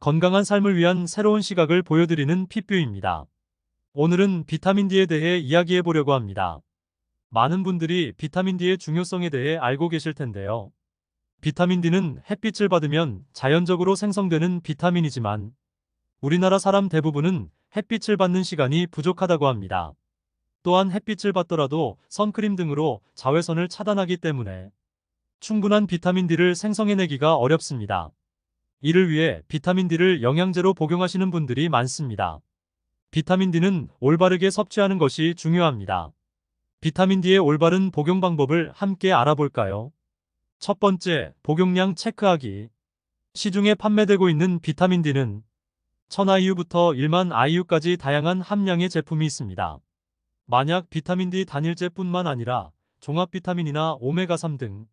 건강한 삶을 위한 새로운 시각을 보여드리는 핏뷰입니다. 오늘은 비타민 D에 대해 이야기해 보려고 합니다. 많은 분들이 비타민 D의 중요성에 대해 알고 계실 텐데요. 비타민 D는 햇빛을 받으면 자연적으로 생성되는 비타민이지만 우리나라 사람 대부분은 햇빛을 받는 시간이 부족하다고 합니다. 또한 햇빛을 받더라도 선크림 등으로 자외선을 차단하기 때문에 충분한 비타민 D를 생성해내기가 어렵습니다. 이를 위해 비타민 D를 영양제로 복용하시는 분들이 많습니다. 비타민 D는 올바르게 섭취하는 것이 중요합니다. 비타민 D의 올바른 복용 방법을 함께 알아볼까요? 첫 번째, 복용량 체크하기. 시중에 판매되고 있는 비타민 D는 1000IU부터 1만 IU까지 다양한 함량의 제품이 있습니다. 만약 비타민 D 단일제뿐만 아니라 종합 비타민이나 오메가3 등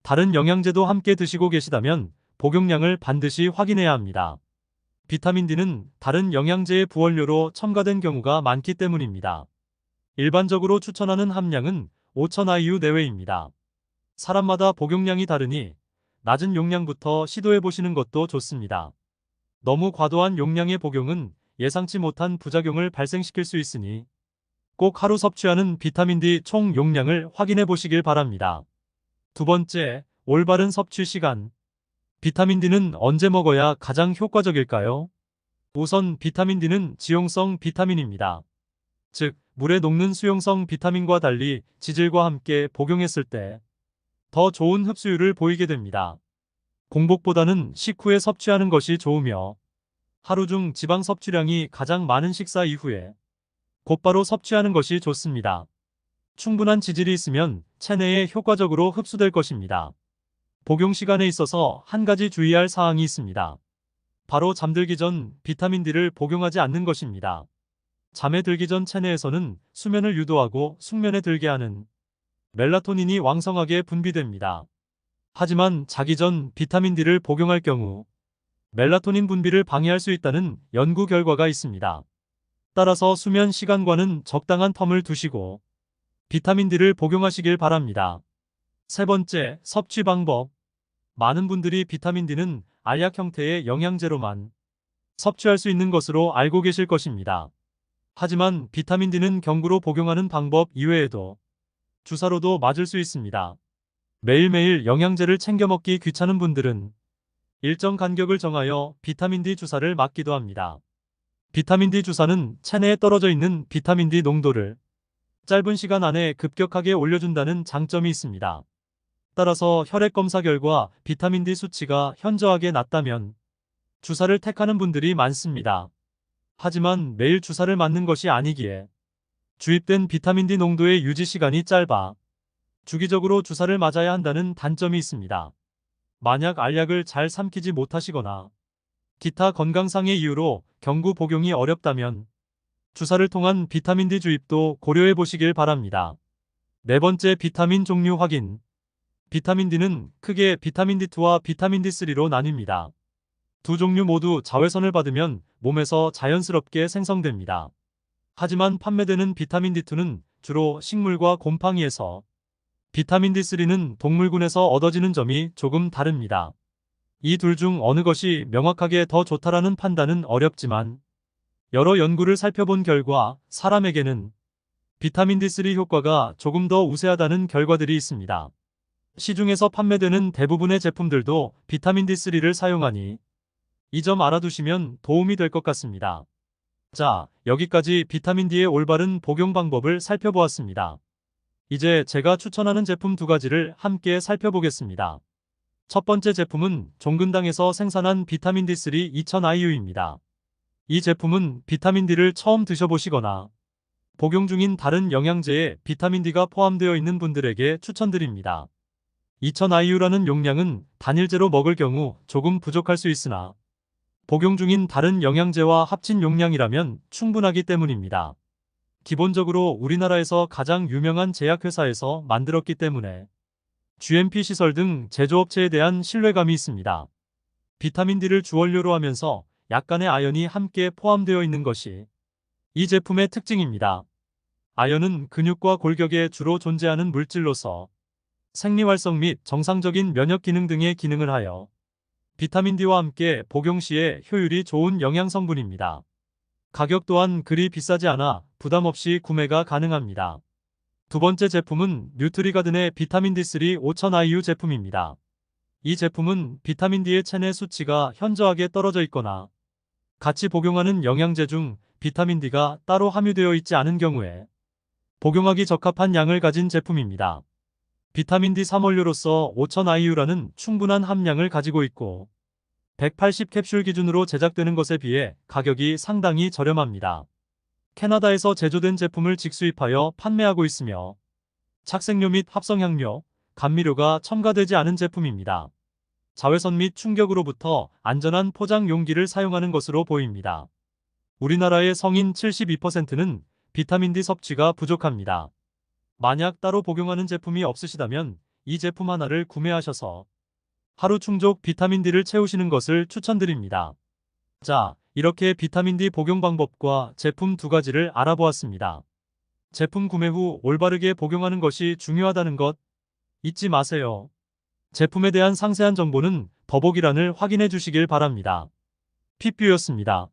다른 영양제도 함께 드시고 계시다면 복용량을 반드시 확인해야 합니다. 비타민 D는 다른 영양제의 부원료로 첨가된 경우가 많기 때문입니다. 일반적으로 추천하는 함량은 5000IU 내외입니다. 사람마다 복용량이 다르니 낮은 용량부터 시도해 보시는 것도 좋습니다. 너무 과도한 용량의 복용은 예상치 못한 부작용을 발생시킬 수 있으니 꼭 하루 섭취하는 비타민 D 총 용량을 확인해 보시길 바랍니다. 두 번째, 올바른 섭취 시간. 비타민 D는 언제 먹어야 가장 효과적일까요? 우선 비타민 D는 지용성 비타민입니다. 즉, 물에 녹는 수용성 비타민과 달리 지질과 함께 복용했을 때 더 좋은 흡수율을 보이게 됩니다. 공복보다는 식후에 섭취하는 것이 좋으며 하루 중 지방 섭취량이 가장 많은 식사 이후에 곧바로 섭취하는 것이 좋습니다. 충분한 지질이 있으면 체내에 효과적으로 흡수될 것입니다. 복용 시간에 있어서 한 가지 주의할 사항이 있습니다. 바로 잠들기 전 비타민 D를 복용하지 않는 것입니다. 잠에 들기 전 체내에서는 수면을 유도하고 숙면에 들게 하는 멜라토닌이 왕성하게 분비됩니다. 하지만 자기 전 비타민 D를 복용할 경우 멜라토닌 분비를 방해할 수 있다는 연구 결과가 있습니다. 따라서 수면 시간과는 적당한 텀을 두시고 비타민 D를 복용하시길 바랍니다. 세 번째, 섭취 방법. 많은 분들이 비타민 D는 알약 형태의 영양제로만 섭취할 수 있는 것으로 알고 계실 것입니다. 하지만 비타민 D는 경구로 복용하는 방법 이외에도 주사로도 맞을 수 있습니다. 매일매일 영양제를 챙겨 먹기 귀찮은 분들은 일정 간격을 정하여 비타민 D 주사를 맞기도 합니다. 비타민 D 주사는 체내에 떨어져 있는 비타민 D 농도를 짧은 시간 안에 급격하게 올려준다는 장점이 있습니다. 따라서 혈액 검사 결과 비타민 D 수치가 현저하게 낮다면 주사를 택하는 분들이 많습니다. 하지만 매일 주사를 맞는 것이 아니기에 주입된 비타민 D 농도의 유지 시간이 짧아 주기적으로 주사를 맞아야 한다는 단점이 있습니다. 만약 알약을 잘 삼키지 못하시거나 기타 건강상의 이유로 경구 복용이 어렵다면 주사를 통한 비타민 D 주입도 고려해 보시길 바랍니다. 네 번째, 비타민 종류 확인. 비타민 D는 크게 비타민 D2와 비타민 D3로 나뉩니다. 두 종류 모두 자외선을 받으면 몸에서 자연스럽게 생성됩니다. 하지만 판매되는 비타민 D2는 주로 식물과 곰팡이에서, 비타민 D3는 동물군에서 얻어지는 점이 조금 다릅니다. 이 둘 중 어느 것이 명확하게 더 좋다라는 판단은 어렵지만 여러 연구를 살펴본 결과 사람에게는 비타민 D3 효과가 조금 더 우세하다는 결과들이 있습니다. 시중에서 판매되는 대부분의 제품들도 비타민 D3를 사용하니 이 점 알아두시면 도움이 될 것 같습니다. 자, 여기까지 비타민 D의 올바른 복용 방법을 살펴보았습니다. 이제 제가 추천하는 제품 두 가지를 함께 살펴보겠습니다. 첫 번째 제품은 종근당에서 생산한 비타민 D3 2000IU입니다. 이 제품은 비타민 D를 처음 드셔보시거나 복용 중인 다른 영양제에 비타민 D가 포함되어 있는 분들에게 추천드립니다. 2000IU라는 용량은 단일제로 먹을 경우 조금 부족할 수 있으나 복용 중인 다른 영양제와 합친 용량이라면 충분하기 때문입니다. 기본적으로 우리나라에서 가장 유명한 제약회사에서 만들었기 때문에 GMP 시설 등 제조업체에 대한 신뢰감이 있습니다. 비타민 D를 주원료로 하면서 약간의 아연이 함께 포함되어 있는 것이 이 제품의 특징입니다. 아연은 근육과 골격에 주로 존재하는 물질로서 생리활성 및 정상적인 면역 기능 등의 기능을 하여 비타민 D와 함께 복용 시에 효율이 좋은 영양 성분입니다. 가격 또한 그리 비싸지 않아 부담 없이 구매가 가능합니다. 두 번째 제품은 뉴트리가든의 비타민 D3 5000IU 제품입니다. 이 제품은 비타민 D의 체내 수치가 현저하게 떨어져 있거나 같이 복용하는 영양제 중 비타민 D가 따로 함유되어 있지 않은 경우에 복용하기 적합한 양을 가진 제품입니다. 비타민 D 3원료로서 5000IU라는 충분한 함량을 가지고 있고 180캡슐 기준으로 제작되는 것에 비해 가격이 상당히 저렴합니다. 캐나다에서 제조된 제품을 직수입하여 판매하고 있으며 착색료 및 합성향료, 감미료가 첨가되지 않은 제품입니다. 자외선 및 충격으로부터 안전한 포장 용기를 사용하는 것으로 보입니다. 우리나라의 성인 72%는 비타민 D 섭취가 부족합니다. 만약 따로 복용하는 제품이 없으시다면 이 제품 하나를 구매하셔서 하루 충족 비타민 D를 채우시는 것을 추천드립니다. 자, 이렇게 비타민 D 복용 방법과 제품 두 가지를 알아보았습니다. 제품 구매 후 올바르게 복용하는 것이 중요하다는 것 잊지 마세요. 제품에 대한 상세한 정보는 더보기란을 확인해 주시길 바랍니다. 핏뷰였습니다.